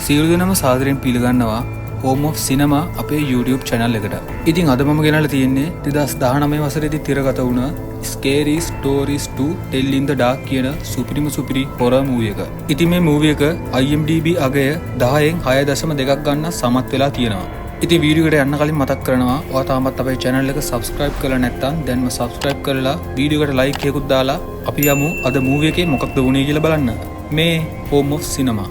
සියලු දෙනාම සාදරයෙන් පිළිගන්නවා Home of Cinema අපේ YouTube channel එකට. ඉතින් අද මම ගෙනල්ලා තියෙන්නේ 2019 වසරේදී තිරගත වුණ Scary Stories to Tell in the Dark කියන සුපිරි horror movie එක. ඉතින් මේ movie එක IMDb අගය 10න් 6.2ක් ගන්න සමත් වෙලා තියෙනවා. ඉතින් වීඩියෝ එකට යන්න කලින් මතක් කරනවා ඔයා තාමත් අපේ channel එක subscribe කරලා නැත්නම් දැන්ම subscribe කරලා වීඩියෝ එකට like එකකුත් දාලා අපි යමු අද movie එකේ මොකක්ද වුනේ කියලා බලන්න. මේ Home of Cinema.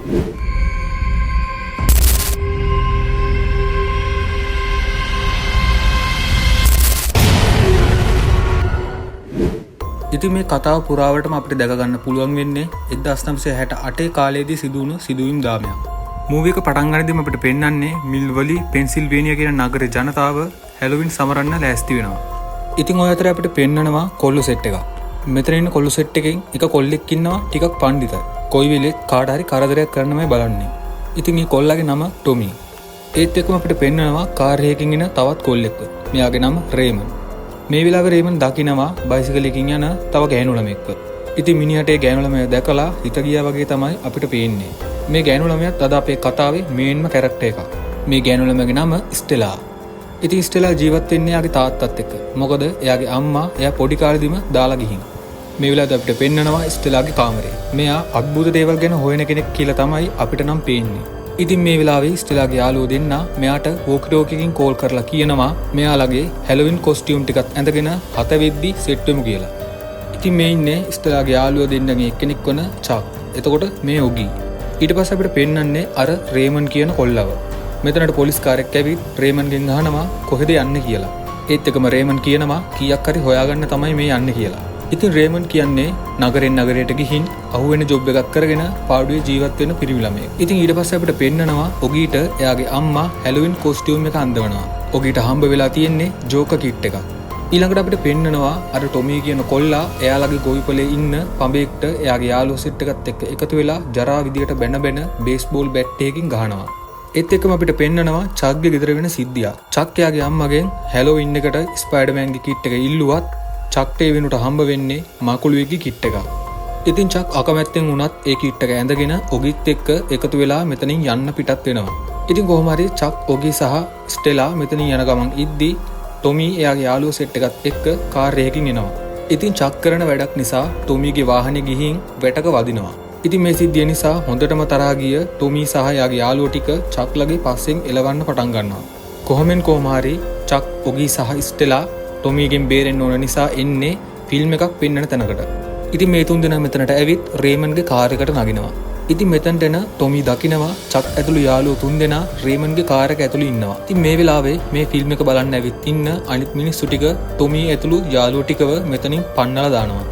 ඉතින් මේ කතාව පුරාවටම අපිට දැක ගන්න පුළුවන් වෙන්නේ 1968 කාලයේදී සිදුවුණු සිදුවීම් දාමයක්. මූවී එක පටන් ගන්නදීම අපිට පෙන්වන්නේ මිල්වලි පෙන්සිල්වේනියා කියන නගරේ ජනතාව හැලොවින් සමරන්න ලෑස්ති වෙනවා. ඉතින් ඔය අතරේ අපිට පෙන්වනවා කොල්ලෝ සෙට් එකක්. මෙතන ඉන්න කොල්ලෝ සෙට් එකෙන් එක කොල්ලෙක් ඉන්නවා ටිකක් පඬිතයි. කොයි වෙලෙත් කාට හරි කරදරයක් කරන්නමයි බලන්නේ. ඉතින් මේ කොල්ලාගේ නම ටොමි. ඒත් එක්කම අපිට පෙන්වනවා කාර් එකකින් එන තවත් කොල්ලෙක්ව. මෙයාගේ නම රේමන්. මේ වෙලාවේ රේමන් දකිනවා බයිසිකල් එකකින් යන තව ගෑනු ළමෙක්ව. ඉතින් මිනිහට ඒ ගෑනු ළමයා දැකලා හිත ගියා වගේ තමයි අපිට පේන්නේ. මේ ගෑනු ළමයාත් අද අපේ කතාවේ මේන්ම කැරක්ටර් එකක්. මේ ගෑනු ළමයාගේ නම ස්ටෙලා. ඉතින් ස්ටෙලා ජීවත් වෙන්නේ එයාගේ තාත්තත් එක්ක. මොකද එයාගේ අම්මා එයා පොඩි කාලෙදිම දාලා ගිහින්. මේ වෙලාවට අපිට පෙන්නනවා ස්ටෙලාගේ කාමරේ. මෙයා අద్భుත දේවල් ගැන හොයන කෙනෙක් කියලා තමයි අපිට නම් පේන්නේ. ඉතින් මේ වෙලාවේ ස්ටෙලාගේ යාළුවෝ දෙන්නා මෙයාට වෝකි ටෝකියකින් කෝල් කරලා කියනවා මෙයාලගේ හැලොවින් කොස්ටියුම් ටිකක් ඇඳගෙන 7 වෙද්දි සෙට් වෙමු කියලා. ඉතින් මේ ඉන්නේ ස්ටෙලාගේ යාළුවෝ දෙන්නගේ එක්කෙනෙක් වන චක්. එතකොට මේ ඔගි. ඊට පස්සේ අපිට පෙන්වන්නේ අර රේමන් කියන කොල්ලව. මෙතනට පොලිස් කාර්යයක් ඇවිත් රේමන්ගෙන් අහනවා කොහෙද යන්නේ කියලා. ඒත් එකම රේමන් කියනවා කීයක් හරි හොයාගන්න තමයි මේ යන්නේ කියලා. ඉතින් රේමන් කියන්නේ නගරෙන් නගරයට ගිහින් අහුවෙන ජොබ් එකක් කරගෙන පාඩුවේ ජීවත් වෙන පිරිමි ළමයෙක්. ඉතින් ඊට පස්සේ අපිට පෙන්නනවා ඔගීට එයාගේ අම්මා හැලොවින් කොස්ටියුම් එක අඳවනවා. ඔගීට හම්බ වෙලා තියෙන්නේ ජෝකර් කිට් එකක්. ඊළඟට අපිට පෙන්නනවා අර ටොමී කියන කොල්ලා එයාලගේ ගොවිපලේ ඉන්න පඹෙක්ට එයාගේ යාළුවෝ සෙට් එකත් එක්ක එකතු වෙලා ජරා විදියට බැන බේස්බෝල් බැට් එකකින් ගහනවා. ඒත් එක්කම අපිට පෙන්නනවා චක්ගේ ගෙදර වෙන සිද්ධියක්. චක් එයාගේ අම්මගෙන් හැලොවින් එකට ස්පයිඩර්මෑන්ගේ කිට් එක ඉල්ලුවත් චක්ට ඒ වෙනුවට හම්බ වෙන්නේ මකුළුවෙක්ගේ කිට් එකක්. ඉතින් චක් අකමැත්තෙන් වුණත් ඒ කිට් එක ඇඳගෙන ඔගිත් එක්ක එකතු වෙලා මෙතනින් යන්න පිටත් වෙනවා. ඉතින් කොහොම හරි චක් ඔගි සහ ස්ටෙලා මෙතනින් යන ගමන් ඉද්දි ටොමී එයාගේ යාළුවෝ සෙට් එකත් එක්ක කාර් එකකින් එනවා. ඉතින් චක් කරන වැඩක් නිසා ටොමීගේ වාහනේ ගිහින් වැටක වදිනවා. ඉතින් මේ සිද්ධිය නිසා හොඳටම තරහා ගිය ටොමී සහ එයාගේ යාළුවෝ ටික චක්ලගේ පස්සෙන් එලවන්න පටන් ගන්නවා. කොහොම හරි චක් ඔගි සහ ස්ටෙලා ටොමීගෙන් බේරෙන්න ඕන නිසා එන්නේ ෆිල්ම් එකක් පෙන්වන තැනකට. ඉතින් මේ තුන් දෙනා මෙතනට ඇවිත් රේමන්ගේ කාර් එකට නගිනවා. ඉතින් මෙතනට එන ටොමී දකිනවා චක් ඇතුළු යාළුවෝ තුන් දෙනා රේමන්ගේ කාර් එක ඇතුළේ ඉන්නවා. ඉතින් මේ වෙලාවේ මේ ෆිල්ම් එක බලන්න ඇවිත් ඉන්න අනිත් මිනිස්සු ටික ටොමී ඇතුළු යාළුවෝ ටිකව මෙතනින් පන්නලා දානවා.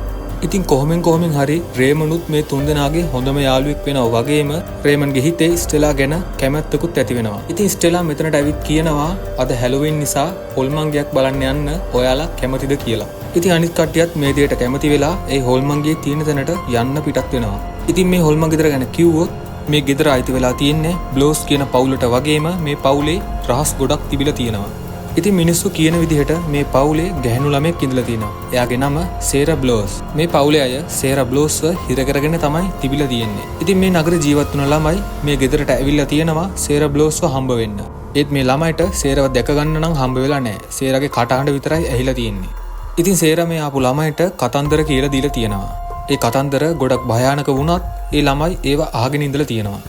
ඉතින් කොහොමෙන් හරි රේමනුත් මේ තුන් දෙනාගේ හොඳම යාළුවෙක් වෙනවා වගේම රේමන්ගේ හිතේ ස්ටෙලා ගැන කැමැත්තකුත් ඇති වෙනවා. ඉතින් ස්ටෙලා මෙතනට ඇවිත් කියනවා අද හැලොවින් නිසා හොල්මන්ගයක් බලන්න යන්න ඔයාලා කැමතිද කියලා. ඉතින් අනිත් කට්ටියත් මේ දෙයට කැමති වෙලා ඒ හොල්මන්ගේ තියෙන තැනට යන්න පිටත් වෙනවා. ඉතින් මේ හොල්මන් ගෙදර ගැන කිව්වොත් මේ ගෙදර අයිති වෙලා තියෙන්නේ බ්ලෝස් කියන පවුලට වගේම මේ පවුලේ රහස් ගොඩක් තිබිලා තියෙනවා. ඉතින් මිනිස්සු කියන විදිහට මේ පවුලේ ගැහැණු ළමෙක් ඉඳලා තියෙනවා. එයාගේ නම සේරා බ්ලෝස්. මේ පවුලේ අය සේරා බ්ලෝස්ව හිර කරගෙන තමයි තිබිලා තියෙන්නේ. ඉතින් මේ නගර ජීවත් වුණ ළමයි මේ ගෙදරට ඇවිල්ලා තියෙනවා සේරා බ්ලෝස්ව හම්බ වෙන්න. ඒත් මේ ළමයිට සේරාව දැක ගන්න නම් හම්බ වෙලා නැහැ. සේරාගේ කටහඬ විතරයි ඇහිලා තියෙන්නේ. ඉතින් සේරා මේ ආපු ළමයිට කතන්දර කියලා දීලා තියෙනවා. ඒ කතන්දර ගොඩක් භයානක වුණත් ඒ ළමයි ඒවා අහගෙන ඉඳලා තියෙනවා.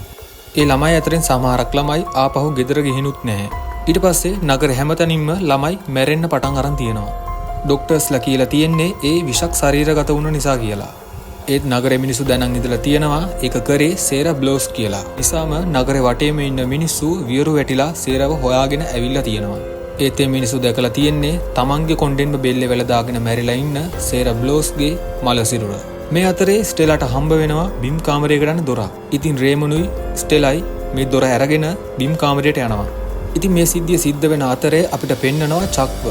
ඒ ළමයි අතරින් සමහරක් ළමයි ආපහු ගෙදර ගිහිනුත් නැහැ. ඊට පස්සේ නගර හැමතැනින්ම ළමයි මැරෙන්න පටන් අරන් තියෙනවා. ડોක්ටර්ස්ලා කියලා තියෙන්නේ ඒ විෂක් ශරීරගත වුණ නිසා කියලා. ඒත් නගරේ මිනිස්සු දැනන් ඉඳලා තියෙනවා ඒක කරේ සේරා බ්ලෝස් කියලා. නිසාම නගරේ වටේම ඉන්න මිනිස්සු වියරු වැටිලා සේරාව හොයාගෙන ඇවිල්ලා තියෙනවා. ඒත් මේ මිනිස්සු දැකලා තියෙන්නේ තමන්ගේ කොණ්ඩෙන්ම බෙල්ලේ වැල දාගෙන මැරිලා ඉන්න සේරා බ්ලෝස්ගේ මල සිරුර. මේ අතරේ ස්ටෙලාට හම්බ වෙනවා බිම් කාමරයකට යන දොරක්. ඉතින් රේමනුයි ස්ටෙලයි මේ දොර අරගෙන බිම් කාමරයට යනවා. ඉතින් මේ සිද්ධිය සිද්ධ වෙන අතරේ අපිට පෙන්නනවා චක්ව.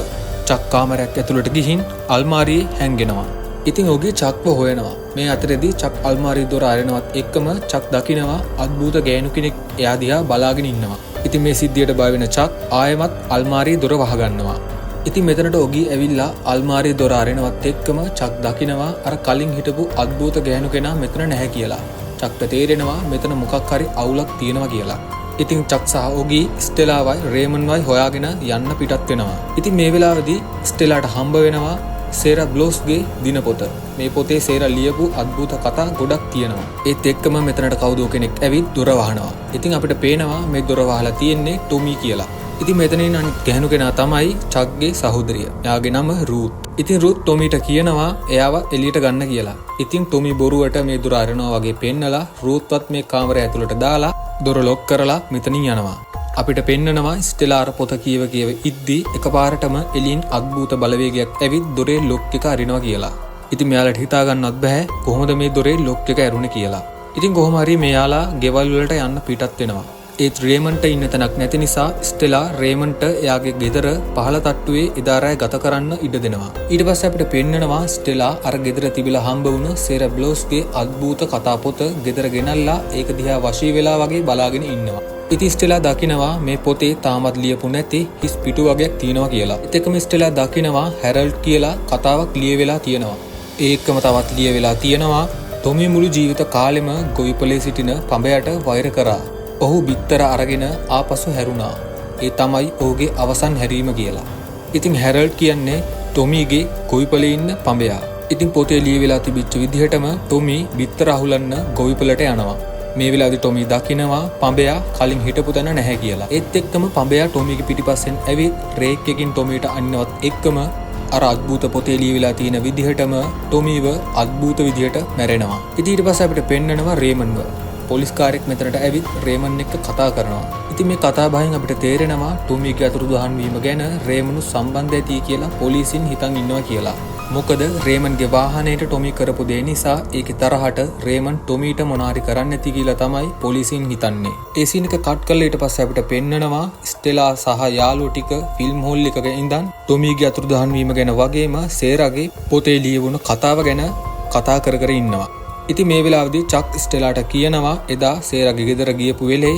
චක් කාමරයක් ඇතුළට ගිහින් අල්මාරියේ හැංගෙනවා. ඉතින් ඔහුගේ චක්ව හොයනවා. මේ අතරේදී චක් අල්මාරියේ දොර අරනවත් එක්කම චක් දකිනවා අద్భుත ගෑනු කෙනෙක් එයා දිහා බලාගෙන ඉන්නවා. ඉතින් මේ සිද්ධියට බය වෙන චක් ආයෙමත් අල්මාරියේ දොර වහගන්නවා. ඉතින් මෙතනට ඔගී ඇවිල්ලා අල්මාරියේ දොර අරනවත් එක්කම චක් දකිනවා අර කලින් හිටපු අద్భుත ගෑනු කෙනා මෙතන නැහැ කියලා. චක්ට තේරෙනවා මෙතන මොකක් හරි අවුලක් තියෙනවා කියලා. ඉතින් චක් සහ ඔගී ස්ටෙලාවයි රේමන්වයි හොයාගෙන යන්න පිටත් වෙනවා. ඉතින් මේ වෙලාවේදී ස්ටෙලාට හම්බ වෙනවා සේරා බ්ලෝස්ගේ දිනපොත. මේ පොතේ සේරා ලියපු අద్భుත කතා ගොඩක් තියෙනවා. ඒත් එක්කම මෙතනට කවුදෝ කෙනෙක් ඇවිත් දොර වහනවා. ඉතින් අපිට පේනවා මේ දොර වහලා තියෙන්නේ ටොමි කියලා. ඉතින් මෙතනින් අනිත් ගැහණු කෙනා තමයි චක්ගේ සහෝදරිය. එයාගේ නම රූත්. ඉතින් රූත් ටොමිට කියනවා එයාව එළියට ගන්න කියලා. ඉතින් ටොමි බොරුවට මේ දොර අරනවා වගේ පෙන්නලා රූත්වත් මේ කාමරය ඇතුළට දාලා දොර ලොක් කරලා මෙතනින් යනවා. අපිට පෙන්නනවා ස්ටෙලා අර පොත කියව ඉද්දී එකපාරටම එළියෙන් අద్భుත බලවේගයක් ඇවිත් දොරේ ලොක් එක අරිනවා කියලා. ඉතින් මෙයාලට හිතා ගන්නවත් බෑ කොහොමද මේ දොරේ ලොක් එක ඇරුණේ කියලා. ඉතින් කොහොම හරි මෙයාලා ගෙවල් වලට යන්න පිටත් වෙනවා. ඒත් රේමන්ට ඉන්න තැනක් නැති නිසා ස්ටෙලා රේමන්ට එයාගේ ගෙදර පහළ තට්ටුවේ එදා රෑ ගත කරන්න ඉඩ දෙනවා. ඊට පස්සේ අපිට පෙන්නනවා ස්ටෙලා අර ගෙදර තිබිලා හම්බ වුණ සේරා බ්ලෝස්ගේ අద్భుත කතා පොත ගෙදර ගෙනල්ලා ඒක දිහා වශී වෙලා වගේ බලාගෙන ඉන්නවා. ඉතින් ස්ටෙලා දකිනවා මේ පොතේ තාමත් ලියපු නැති හිස් පිටු වගේක් තියෙනවා කියලා. ඒත් එක්කම ස්ටෙලා දකිනවා හැරල්ඩ් කියලා කතාවක් ලියවෙලා තියෙනවා. ඒකම තවත් ලියවෙලා තියෙනවා ටොමි මුළු ජීවිත කාලෙම ගොවිපලේ සිටින පඹයට වෛර කරා. ඔහු බිත්තර අරගෙන ආපසු හැරුණා. ඒ තමයි ඔහුගේ අවසන් හැරීම කියලා. ඉතින් හැරල්ඩ් කියන්නේ ටොමීගේ ගොවිපලේ ඉන්න පඹයා. ඉතින් පොතේ ලියවිලා තිබිච්ච විදිහටම ටොමි බිත්තර අහුලන්න ගොවිපලට යනවා. මේ වෙලාවේදී ටොමි දකිනවා පඹයා කලින් හිටපු තැන නැහැ කියලා. ඒත් එක්කම පඹයා ටොමිගේ පිටිපස්සෙන් ඇවිත් රේක් එකකින් ටොමිට අන්නවත් එක්කම අර අద్భుත පොතේ ලියවිලා තියෙන විදිහටම ටොමිව අద్భుත විදිහට මැරෙනවා. ඉතින් ඊට පස්සේ අපිට පෙන්නනවා රේමන්ව. පොලිස් කාර්යයක් මෙතනට ඇවිත් රේමන් එක්ක කතා කරනවා. ඉතින් මේ කතා බහෙන් අපිට තේරෙනවා ටොමිගේ අතුරුදහන් වීම ගැන රේමන්ු සම්බන්ධ ඇති කියලා පොලිසියෙන් හිතන් ඉන්නවා කියලා. මොකද රේමන්ගේ වාහනයට ටොමි කරපු දේ නිසා ඒකේ තරහට රේමන් ටොමිට මොනාරි කරන්න ඇති කියලා තමයි පොලිසියෙන් හිතන්නේ. ඒ සීන් එක කට් කරලා ඊට පස්සේ අපිට පෙන්නනවා ස්ටෙලා සහ යාළුවෝ ටික ෆිල්ම් හෝල් එකක ඉඳන් ටොමිගේ අතුරුදහන් වීම ගැන වගේම සේරාගේ පොතේ ලියවුණු කතාව ගැන කතා කර කර ඉන්නවා. ඉතින් මේ වෙලාවේදී චක් ස්ටෙලාට කියනවා එදා සේරාගේ ගෙදර ගියපු වෙලේ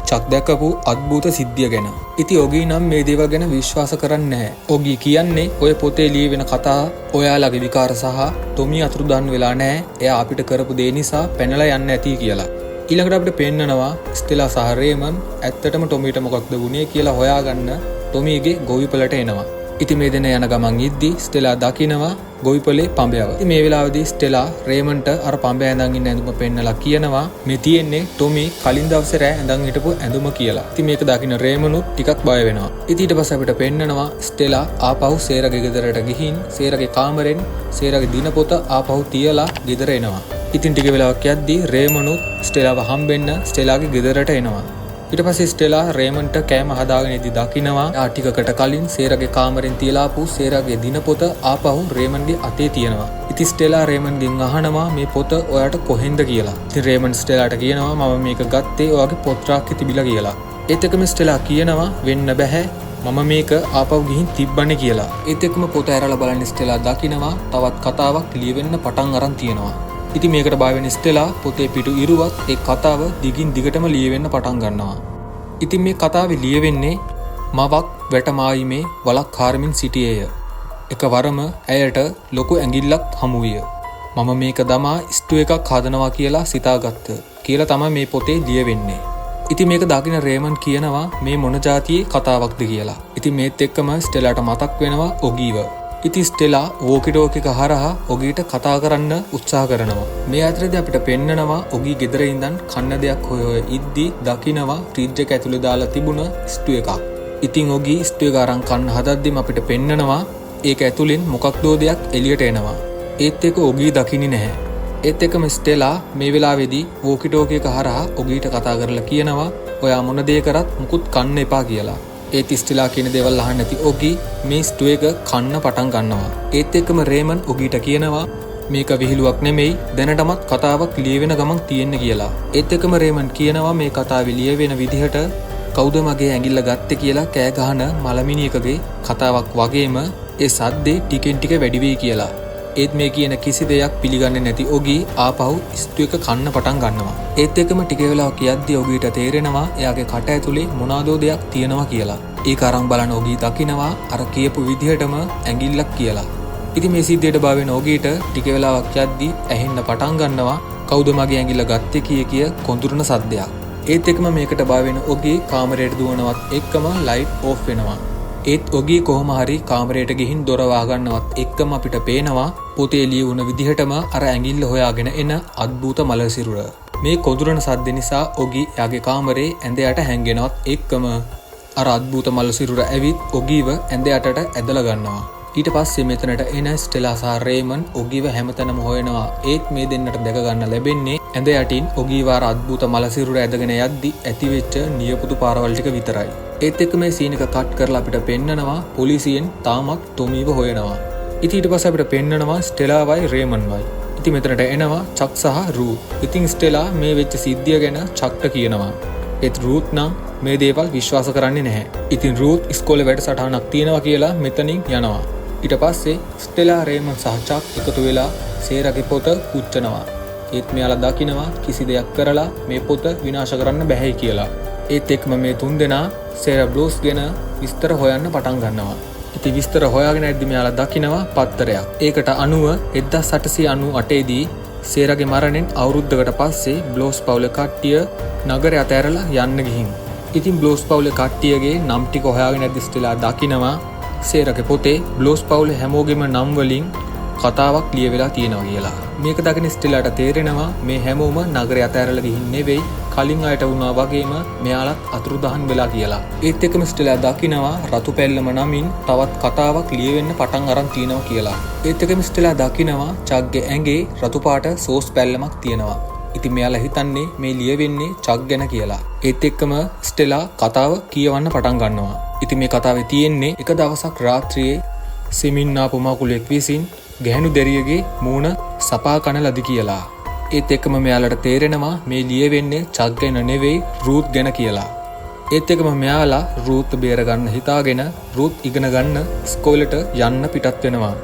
චක් දැකපු අద్భుත සිද්ධිය ගැන. ඉතින් ඔගී නම් මේ දේවල් ගැන විශ්වාස කරන්නේ නැහැ. ඔගී කියන්නේ ඔය පොතේ ලියවෙන කතා ඔයාලගේ විකාර සහ ටොමි අතුරුදහන් වෙලා නැහැ. එයා අපිට කරපු දේ නිසා පැනලා යන්න ඇති කියලා. ඊළඟට අපිට පෙන්නනවා ස්ටෙලා සහ රේමන් ඇත්තටම ටොමිට මොකක්ද වුනේ කියලා හොයාගන්න ටොමිගේ ගොවිපලට එනවා. ඉතින් මේ දෙන යන ගමන් ඉද්දි ස්ටෙලා දකිනවා ගොවිපලේ පඹයව. ඉතින් මේ වෙලාවේදී ස්ටෙලා රේමන්ට අර පඹය ඇඳන් ඉන්න ඇඳුම පෙන්නලා කියනවා මේ තියෙන්නේ ටොමි කලින් දවසේ රෑ ඇඳන් හිටපු ඇඳුම කියලා. ඉතින් මේක දකින්න රේමනුත් ටිකක් බය වෙනවා. ඉතින් ඊට පස්සේ අපිට පෙන්නනවා ස්ටෙලා ආපහු සේරගේ ගෙදරට ගිහින් සේරගේ කාමරෙන් සේරගේ දිනපොත ආපහු තියලා ගෙදර එනවා. ඉතින් ටික වෙලාවක් යද්දී රේමනුත් ස්ටෙලාව හම්බෙන්න ස්ටෙලාගේ ගෙදරට එනවා. ඊට පස්සේ ස්ටෙලා රේමන්ට කෑම හදාගෙන ඉදි දකිනවා ආ ටිකකට කලින් සේරගේ කාමරෙන් තියලාපු සේරගේ දිනපොත ආපහු රේමන්ගේ අතේ තියෙනවා. ඉතින් ස්ටෙලා රේමන්ගෙන් අහනවා මේ පොත ඔයාට කොහෙන්ද කියලා. ඉතින් රේමන් ස්ටෙලාට කියනවා මම මේක ගත්තේ ඔයාගේ පොත් රාක්කේ තිබිලා කියලා. ඒත් එක්කම ස්ටෙලා කියනවා වෙන්න බෑ මම මේක ආපහු ගිහින් තිබ්බනේ කියලා. ඒත් එක්කම පොත ඇරලා බලන්න ස්ටෙලා දකිනවා තවත් කතාවක් ලියවෙන්න පටන් අරන් තියෙනවා. ඉතින් මේකට බය වෙන ස්ටෙලා පොතේ පිටු ඉරුවත් ඒ කතාව දිගින් දිගටම ලියවෙන්න පටන් ගන්නවා. ඉතින් මේ කතාවේ ලියවෙන්නේ මවක් වැටමාීමේ වලක් කාරමින් සිටියේය. එකවරම ඇයට ලොකු ඇඟිල්ලක් හමු විය. මම මේක දමා ස්ටු එකක් හදනවා කියලා සිතාගත්ත කියලා තමයි මේ පොතේ ලියවෙන්නේ. ඉතින් මේක දකින රේමන් කියනවා මේ මොන જાතියේ කතාවක්ද කියලා. ඉතින් මේත් එක්කම ස්ටෙලාට මතක් වෙනවා ඔගීව. ඉතින් ස්ටෙලා වෝකිටෝකි එක හරහා ඔගීට කතා කරන්න උත්සාහ කරනවා. මේ අතරේදී අපිට පෙන්නනවා ඔගී ගෙදර ඉඳන් කන්න දෙයක් හොය ඉද්දි දකිනවා ෆ්‍රිජ් එක ඇතුලේ දාලා තිබුණ ස්ටු එකක්. ඉතින් ඔගී ස්ටු එක අරන් කන්න හදද්දිම අපිට පෙන්නනවා ඒක ඇතුලෙන් මොකක්දෝ දෙයක් එළියට එනවා. ඒත් ඒක ඔගී දකින්නේ නැහැ. ඒත් එක්කම ස්ටෙලා මේ වෙලාවේදී වෝකිටෝකි එක හරහා ඔගීට කතා කරලා කියනවා ඔයා මොන දේ කරත් මුකුත් කන්න එපා කියලා. ඒත් ස්ටෙලා කියන දේවල් අහන්න නැති ඔගී මේ ස්ටු එක කන්න පටන් ගන්නවා. ඒත් එක්කම රේමන් ඔගීට කියනවා මේක විහිළුවක් නෙමෙයි දැනටමත් කතාවක් ලියවෙන ගමන් තියෙන්නේ කියලා. ඒත් එක්කම රේමන් කියනවා මේ කතාවේ ලියවෙන විදිහට කවුද මගේ ඇඟිල්ල ගත්තේ කියලා කෑ ගහන මලමිණියකගේ කතාවක් වගේම ඒ සද්දේ ටිකෙන් ටික වැඩි වෙයි කියලා. ඒත් මේ කියන කිසි දෙයක් පිළිගන්නේ නැති ඔගී ආපහු ස්ටු එක කන්න පටන් ගන්නවා. ඒත් එක්කම ටික වෙලාවක් යද්දී ඔගීට තේරෙනවා එයාගේ කට ඇතුලේ මොනවාදෝ දෙයක් තියෙනවා කියලා. ඒක අරන් බලන ඔගී දකිනවා අර කියපු විදිහටම ඇඟිල්ලක් කියලා. ඉතින් මේ සිද්ධියට බාවෙන ඔගීට ටික වෙලාවක් යද්දී ඇහෙන්න පටන් ගන්නවා කවුද මගේ ඇඟිල්ල ගත්තේ කිය කොඳුරන සද්දයක්. ඒත් එක්කම මේකට බය වෙන ඔගී කාමරයට දුවනවත් එක්කම ලයිට් ඕෆ් වෙනවා. ඒත් ඔගී කොහොම හරි කාමරයට ගිහින් දොර වහගන්නවත් එක්කම අපිට පේනවා පොතේ ලියවුන විදිහටම අර ඇඟිල්ල හොයාගෙන එන අද්භූත මල සිරුර. මේ කොඳුරන සද්ද නිසා ඔගී එයාගේ කාමරේ ඇඳ යට හැංගෙනවත් එක්කම අර අද්භූත මල සිරුර ඇවිත් ඔගීව ඇඳ යටට ඇදලා ගන්නවා. ඊට පස්සේ මෙතනට එන ස්ටෙලා සහ රේමන් ඔගීව හැමතැනම හොයනවා. ඒත් මේ දෙන්නට දැක ගන්න ලැබෙන්නේ ඇඳ යටින් ඔගීව අර අද්භූත මල සිරුර ඇදගෙන යද්දි ඇතිවෙච්ච නියපොතු පාරවල් ටික විතරයි. ඒත් එක්ක මේ සීන් එක කට් කරලා අපිට පෙන්නනවා පොලිසියෙන් තාමත් ටොමීව හොයනවා. ඉතින් ඊට පස්සේ අපිට පෙන්නනවා ස්ටෙලාවයි රේමන්වයි. ඉතින් මෙතනට එනවා චක් සහ රූත්. ඉතින් ස්ටෙලා මේ වෙච්ච සිද්ධිය ගැන චක්ට කියනවා. ඒත් රූත් නම් මේ දේවල් විශ්වාස කරන්නේ නැහැ. ඉතින් රූත් ඉස්කෝලේ වැඩසටහනක් තියෙනවා කියලා මෙතනින් යනවා. ඊට පස්සේ ස්ටෙලා රේමන් සහ චක් එකතු වෙලා සේරගේ පොත පුච්චනවා. ඒත් මෙයාලා දකිනවා කිසි දෙයක් කරලා මේ පොත විනාශ කරන්න බැහැ කියලා. ඒත් එක්කම මේ තුන්දෙනා සේරා බ්ලෝස් ගැන විස්තර හොයන්න පටන් ගන්නවා. ඉතින් විස්තර හොයාගෙන යද්දි මෙයාලා දකිනවා පත්තරයක්. ඒකට අනුව 1898 දී සේරගේ මරණයෙන් අවුරුද්දකට පස්සේ බ්ලෝස් පවුලේ කට්ටිය නගරය අතහැරලා යන්න ගිහින්. ඉතින් බ්ලෝස් පවුලේ කට්ටියගේ නම් ටික හොයාගෙන යද්දි ස්ටෙලා දකිනවා සේරගේ පොතේ බ්ලෝස් පවුලේ හැමෝගෙම නම් වලින් කතාවක් ලියවිලා තියෙනවා කියලා. මේක දකින ස්ටෙලාට තේරෙනවා මේ හැමෝම නගරය අතහැරලා ගිහින් නෙවෙයි කලින් අයට වුණා වගේම මෙයාලත් අතුරුදහන් වෙලා කියලා. ඒත් එක්කම ස්ටෙලා දකිනවා රතු පැල්ලම නමින් තවත් කතාවක් ලියවෙන්න පටන් අරන් තියෙනවා කියලා. ඒත් එක්කම ස්ටෙලා දකිනවා චක්ගේ ඇඟේ රතු පාට සෝස් පැල්ලමක් තියෙනවා. ඉතින් මෙයාලා හිතන්නේ මේ ලියවෙන්නේ චක් ගැන කියලා. ඒත් එක්කම ස්ටෙලා කතාව කියවන්න පටන් ගන්නවා. ඉතින් මේ කතාවේ තියෙන්නේ එක දවසක් රාත්‍රියේ සිමින්නාපු මකුලෙක් විසින් ගැහණු දැරියගේ මූණ සපා කන ලදි කියලා. ඒත් එක්කම මෙයාලට තේරෙනවා මේ ලියවෙන්නේ චක් ගැන නෙවෙයි රූත් ගැන කියලා. ඒත් එක්කම මෙයාලා රූත් බේරගන්න හිතාගෙන රූත් ඉගෙන ගන්න ඉස්කෝලේට යන්න පිටත් වෙනවා.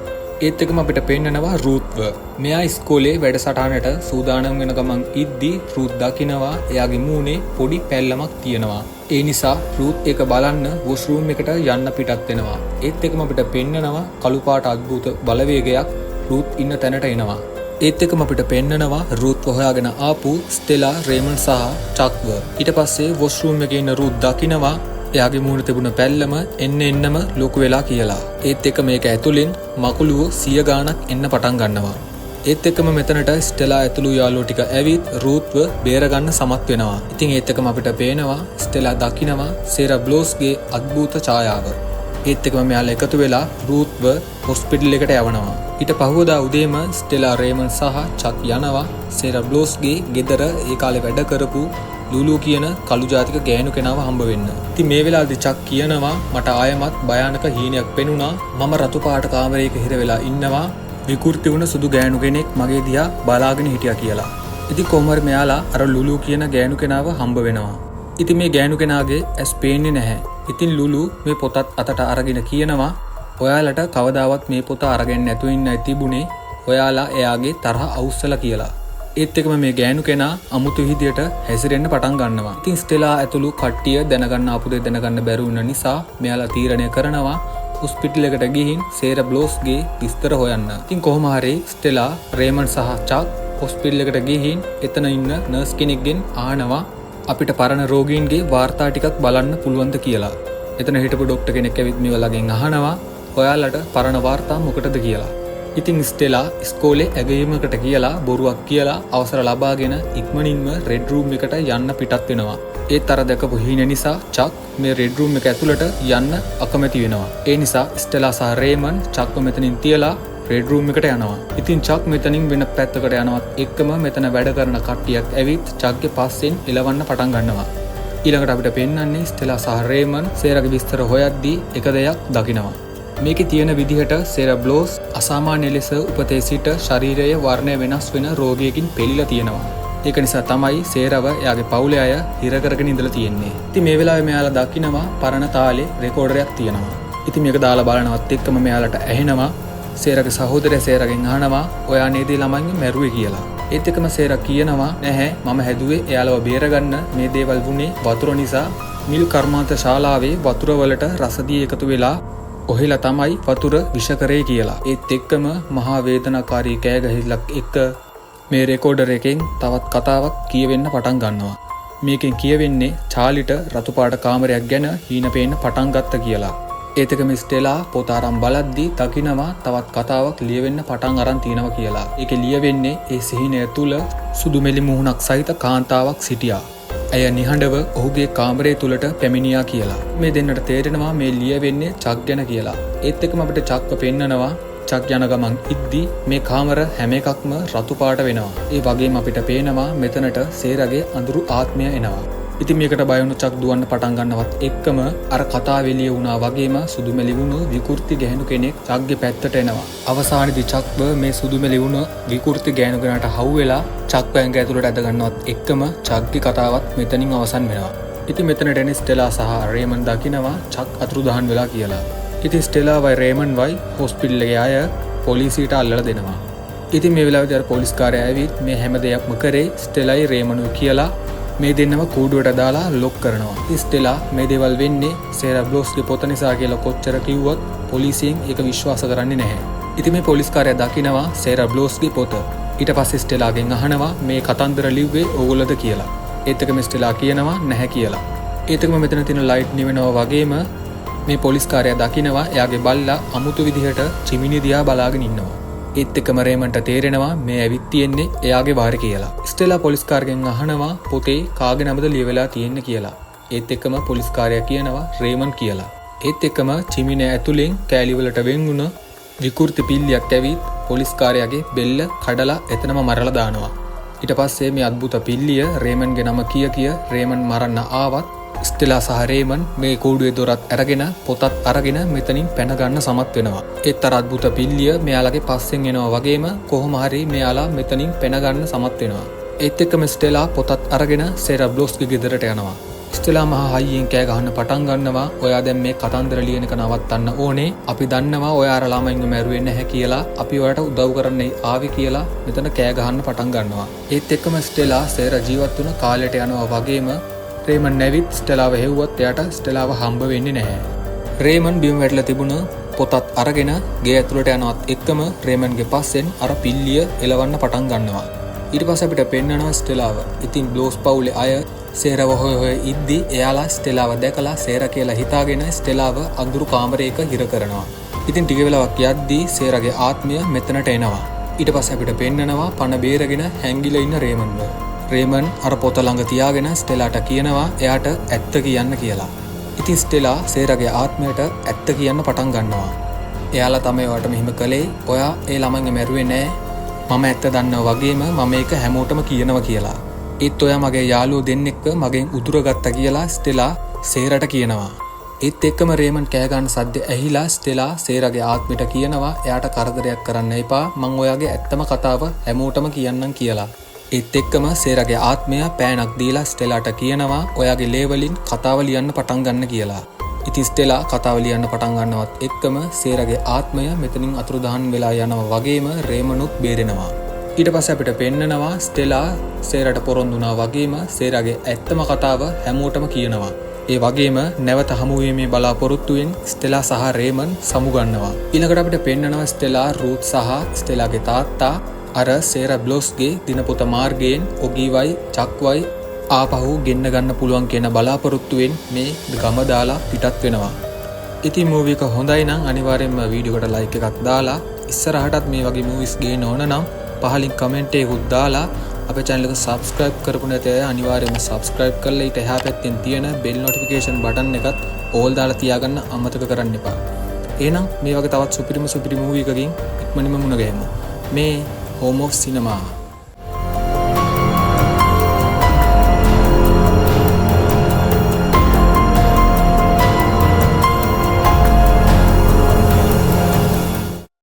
ඒත් එක්කම අපිට පෙන්නනවා රූත්ව. මෙයා ඉස්කෝලේ වැඩසටහනට සූදානම් වෙන ගමන් ඉද්දි රූත් දකිනවා එයාගේ මූණේ පොඩි පැල්ලමක් තියෙනවා. ඒ නිසා රූත් ඒක බලන්න වොෂ්රූම් එකට යන්න පිටත් වෙනවා. ඒත් එක්කම අපිට පෙන්නනවා කළු පාට අද්භූත බලවේගයක් රූත් ඉන්න තැනට එනවා. ඒත් එක්කම අපිට පෙන්නනවා රූත් හොයාගෙන ආපු ස්ටෙලා රේමන් සහ චක්ව. ඊට පස්සේ වොෂ්රූම් එකේ ඉන්න රූත් දකිනවා එයාගේ මූණ තිබුණ පැල්ලම එන්නම ලොකු වෙලා කියලා. ඒත් එක්ක මේක ඇතුලෙන් මකුළුවෝ 100 ගාණක් එන්න පටන් ගන්නවා. ඒත් එක්කම මෙතනට ස්ටෙලා ඇතුළු යාළුවෝ ටික ඇවිත් රූත්ව බේරගන්න සමත් වෙනවා. ඉතින් ඒත් එක්කම අපිට පේනවා ස්ටෙලා දකිනවා සේරා බ්ලෝස්ගේ අද්භූත ඡායාව. ඒත් එක්කම මෙයාලා එකතු වෙලා රූත්ව හොස්පිටල් එකට යවනවා. ඊට පහුවදා උදේම ස්ටෙලා රේමන් සහ චක් යනවා සේරා බ්ලෝස්ගේ ගෙදර ඒ කාලේ වැඩ කරපු ලූලු කියන කළු ජාතික ගෑනු කෙනාව හම්බ වෙන්න. ඉතින් මේ වෙලාවේදී චක් කියනවා මට ආයමත් භයානක හීනයක් පෙනුණා. මම රතු පාට කාමරයක හිර වෙලා ඉන්නවා. විකෘති වුණ සුදු ගෑනු කෙනෙක් මගේ දිහා බලාගෙන හිටියා කියලා. ඉතින් කොහොම හරි මෙයාලා අර ලුලු කියන ගෑනු කෙනාව හම්බ වෙනවා. ඉතින් මේ ගෑනු කෙනාගේ ඇස් පේන්නේ නැහැ. ඉතින් ලුලු මේ පොතත් අතට අරගෙන කියනවා ඔයාලට කවදාවත් මේ පොත අරගෙන නැතුව ඉන්නයි තිබුණේ. ඔයාලා එයාගේ තරහ අවුස්සලා කියලා. ඒත් එක්කම මේ ගෑනු කෙනා අමුතු විදියට හැසිරෙන්න පටන් ගන්නවා. ඉතින් ස්ටෙලා ඇතුළු කට්ටිය දැනගන්න ආපු දේ දැනගන්න බැරි වුණ නිසා මෙයාලා තීරණය කරනවා හොස්පිටල් එකට ගිහින් සේරා බ්ලෝස්ගේ විස්තර හොයන්න. ඉතින් කොහොම හරි ස්ටෙලා රේමන් සහ චක් හොස්පිටල් එකට ගිහින් එතන ඉන්න නර්ස් කෙනෙක්ගෙන් අහනවා අපිට පරණ රෝගීන්ගේ වාර්තා ටිකක් බලන්න පුළුවන්ද කියලා. එතන හිටපු ડોක්ටර් කෙනෙක් ඇවිත් මේවලගෙන් අහනවා ඔයාලට පරණ වාර්තා මොකටද කියලා. ඉතින් ස්ටෙලා ඉස්කෝලේ ඇගයීමකට කියලා බොරුවක් කියලා අවසර ලබාගෙන ඉක්මනින්ම රෙඩ් රූම් එකට යන්න පිටත් වෙනවා. ඒත් අර දැකපු හීන නිසා චක් මේ රෙඩ් රූම් එක ඇතුළට යන්න අකමැති වෙනවා. ඒ නිසා ස්ටෙලා සහ රේමන් චක්ව මෙතනින් තියලා රෙඩ් රූම් එකට යනවා. ඉතින් චක් මෙතනින් වෙන පැත්තකට යනවත් එක්කම මෙතන වැඩ කරන කට්ටියක් ඇවිත් චක්ගේ පස්සෙන් එලවන්න පටන් ගන්නවා. ඊළඟට අපිට පෙන්වන්නේ ස්ටෙලා සහ රේමන් සේරගේ විස්තර හොයද්දී එක දෙයක් දකිනවා. මේකේ තියෙන විදිහට සේරා බ්ලෝස් අසාමාන්‍ය ලෙස උපතේ සිට ශරීරයේ වර්ණය වෙනස් වෙන රෝගයකින් පෙළීලා තියෙනවා. ඒක නිසා තමයි සේරව එයාගේ පවුලේ අය හිර කරගෙන ඉඳලා තියෙන්නේ. ඉතින් මේ වෙලාවේ මෙයාලා දකිනවා පරණ තාලේ රෙකෝඩරයක් තියෙනවා. ඉතින් මේක දාලා බලනවත් එක්කම මෙයාලට ඇහෙනවා සේරගේ සහෝදරයා සේරගෙන් අහනවා ඔයා නේද ළමයින්ව මැරුවේ කියලා. ඒත් එක්කම සේරා කියනවා නැහැ මම හැදුවේ එයාලව බේරගන්න මේ දේවල් වුණේ වතුර නිසා. මිල් කර්මාන්ත ශාලාවේ වතුර වලට රසදිය එකතු වෙලා ඔහෙලා තමයි වතුර විෂ කරේ කියලා. ඒත් එක්කම මහා වේදනාකාරී කෑ ගහලක් එක්ක මේ රෙකෝඩර් එකෙන් තවත් කතාවක් කියවෙන්න පටන් ගන්නවා. මේකෙන් කියවෙන්නේ චාලිට රතු පාට කාමරයක් ගැන හීන පේන්න පටන් ගත්ත කියලා. ඒතකම ස්ටෙලා පොත අරන් බලද්දී දකිනවා තවත් කතාවක් ලියවෙන්න පටන් අරන් තිනවා කියලා. ඒකේ ලියවෙන්නේ ඒ සිහිනය තුල සුදුමෙලි මුහුණක් සහිත කාන්තාවක් සිටියා. ඇය නිහඬව ඔහුගේ කාමරය තුලට පැමිණියා කියලා. මේ දෙන්නට තේරෙනවා මේ ලියවෙන්නේ චක් ගැන කියලා. ඒත් එක්කම අපිට චක්ව පෙන්නනවා චක් යන ගමන් ඉද්දී මේ කාමර හැම එකක්ම රතු පාට වෙනවා. ඒ වගේම අපිට පේනවා මෙතනට සේරගේ අඳුරු ආත්මය එනවා. ඉතින් මේකට බය වුණු චක් දුවන්න පටන් ගන්නවත් එක්කම අර කතාව එළිය වුණා වගේම සුදුමෙලි වුණු විකෘති ගැහණු කෙනෙක් චක්ගේ පැත්තට එනවා. අවසානයේදී චක්ව මේ සුදුමෙලි වුණු විකෘති ගැහණු කෙනාට හවු වෙලා චක්ව ඇඟ ඇතුළට ඇද ගන්නවත් එක්කම චක්ගේ කතාවත් මෙතනින් අවසන් වෙනවා. ඉතින් මෙතන ඩෙනිස් ස්ටෙලා සහ රේමන් දකිනවා චක් අතුරුදහන් වෙලා කියලා. ඉතින් ස්ටෙලා වයි රේමන් වයි හොස්පිටල් එකේ අය පොලිසියට අල්ලලා දෙනවා. ඉතින් මේ වෙලාවේදී අර පොලිස් කාර්යය ඇවිත් මේ හැම දෙයක්ම කරේ ස්ටෙලයි රේමනුයි කියලා මේ දෙන්නම කූඩුවට දාලා ලොක් කරනවා. ස්ටෙලා මේ දේවල් වෙන්නේ සේරා බ්ලොස්ගේ පොත නිසා කියලා කොච්චර කිව්වත් පොලිසියෙන් ඒක විශ්වාස කරන්නේ නැහැ. ඉතින් මේ පොලිස් කාර්යය දකිනවා සේරා බ්ලොස්ගේ පොත. ඊට පස්සේ ස්ටෙලාගෙන් අහනවා මේ කතන්දර ලිව්වේ ඕගොල්ලෝද කියලා. ඒත් එකම ස්ටෙලා කියනවා නැහැ කියලා. ඒත් එකම මෙතන තියෙන ලයිට් නිවෙනවා වගේම මේ පොලිස් කාර්යය දකිනවා එයාගේ බල්ලා අමුතු විදිහට චිමිනි දිහා බලාගෙන ඉන්නවා. ඒත් එක්කම රේමන්ට තේරෙනවා මේ ඇවිත් තියෙන්නේ එයාගේ වාරේ කියලා. ස්ටෙලා පොලිස් කාර්යයෙන් අහනවා පොතේ කාගේ නමද ලියවිලා තියෙන්නේ කියලා. ඒත් එක්කම පොලිස් කාර්යය කියනවා රේමන් කියලා. ඒත් එක්කම චිමිනේ ඇතුලෙන් කෑලි වලට වෙන් වුණ විකෘති පිල්ලියක් ඇවිත් පොලිස් කාර්යයාගේ බෙල්ල කඩලා එතනම මරලා දානවා. ඊට පස්සේ මේ අద్భుත පිල්ලිය රේමන්ගේ නම කිය රේමන් මරන්න ආවත් ස්ටෙලා සහ රේමන් මේ කූඩුවේ දොරත් අරගෙන පොතත් අරගෙන මෙතනින් පැන ගන්න සමත් වෙනවා. ඒත් අර අద్భుත පිල්ලිය මෙයාලගේ පස්සෙන් එනවා වගේම කොහොම හරි මෙයාලා මෙතනින් පැන ගන්න සමත් වෙනවා. ඒත් එක්කම ස්ටෙලා පොතත් අරගෙන සේරා බ්ලොස්ගේ ගෙදරට යනවා. ස්ටෙලා මහා හයියෙන් කෑ ගහන්න පටන් ගන්නවා. ඔයා දැන් මේ කතන්දර ලියන එක නවත්තන්න ඕනේ. අපි දන්නවා ඔයා අර ළමයින්ව මැරුවේ නැහැ කියලා. අපි ඔයාට උදව් කරන්නයි ආවේ කියලා මෙතන කෑ ගහන්න පටන් ගන්නවා. ඒත් එක්කම ස්ටෙලා සේරා ජීවත් වුණ කාලෙට යනවා වගේම රේමන් නැවිත් ස්ටෙලාව හෙව්වත් එයාට ස්ටෙලාව හම්බ වෙන්නේ නැහැ. රේමන් බිම වැටලා තිබුණ පොතත් අරගෙන ගේ ඇතුළට යනවත් එක්කම රේමන්ගේ පස්සෙන් අර පිල්ලිය එලවන්න පටන් ගන්නවා. ඊට පස්සේ අපිට පෙන්නනවා ස්ටෙලාව. ඉතින් බ්ලොස් පවුලේ අය සේරව හොය ඉද්දි එයාලා ස්ටෙලාව දැකලා සේරා කියලා හිතාගෙන ස්ටෙලාව අඳුරු කාමරයක හිර කරනවා. ඉතින් ටික වෙලාවක් යද්දී සේරාගේ ආත්මය මෙතනට එනවා. ඊට පස්සේ අපිට පෙන්නනවා පණ බේරගෙන හැංගිලා ඉන්න රේමන්ව. රේමන් අර පොත ළඟ තියාගෙන ස්ටෙලාට කියනවා එයාට ඇත්ත කියන්න කියලා. ඉතින් ස්ටෙලා සේරාගේ ආත්මයට ඇත්ත කියන්න පටන් ගන්නවා. එයාලා තමයි ඔයාට මෙහෙම කළේ. ඔයා ඒ ළමයින්ව මැරුවේ නෑ. මම ඇත්ත දන්නවා වගේම මම ඒක හැමෝටම කියනවා කියලා. ඒත් ඔයා මගේ යාළුවෝ දෙන්නෙක්ව මගෙන් උදුරගත්තා කියලා ස්ටෙලා සේරාට කියනවා. ඒත් එක්කම රේමන් කෑ ගන්න සද්ද ඇහිලා ස්ටෙලා සේරාගේ ආත්මයට කියනවා එයාට කරදරයක් කරන්න එපා. මං ඔයාගේ ඇත්තම කතාව හැමෝටම කියන්නම් කියලා. ඒත් එක්කම සේරාගේ ආත්මය පෑනක් දීලා ස්ටෙලාට කියනවා ඔයාගේ ලේවලින් කතාව ලියන්න පටන් ගන්න කියලා. ඉතින් ස්ටෙලා කතාව ලියන්න පටන් ගන්නවත් එක්කම සේරාගේ ආත්මය මෙතනින් අතුරුදහන් වෙලා යනවා වගේම රේමනුත් බේරෙනවා. ඊට පස්සේ අපිට පෙන්නනවා ස්ටෙලා සේරාට පොරොන්දු වුණා වගේම සේරාගේ ඇත්තම කතාව හැමෝටම කියනවා. ඒ වගේම නැවත හමු වීමේ බලාපොරොත්තුවෙන් ස්ටෙලා සහ රේමන් සමුගන්නවා. ඊළඟට අපිට පෙන්නනවා ස්ටෙලා රූත් සහ ස්ටෙලාගේ තාත්තා අර සේරා බ්ලොස්ගේ දිනපොත මාර්ගයෙන් ඔගීවයි චක්වයි ආපහු ගෙන්න ගන්න පුළුවන් කියන බලාපොරොත්තුවෙන් මේ ගම දාලා පිටත් වෙනවා. ඉතින් මූවි එක හොඳයි නම් අනිවාර්යෙන්ම වීඩියෝ එකට ලයික් එකක් දාලා ඉස්සරහටත් මේ වගේ මූවිස් ගේන්න ඕන නම් පහලින් කමෙන්ට් එකකුත් දාලා අපේ channel එක subscribe කරපු නැති අය අනිවාර්යෙන්ම subscribe කරලා ඊට එහා පැත්තෙන් තියෙන bell notification button එකත් all දාලා තියාගන්න අමතක කරන්න එපා. එහෙනම් මේ වගේ තවත් සුපිරිම මූවි එකකින් ඉක්මනින්ම මුණ ගැහෙමු. මේ Home of Cinema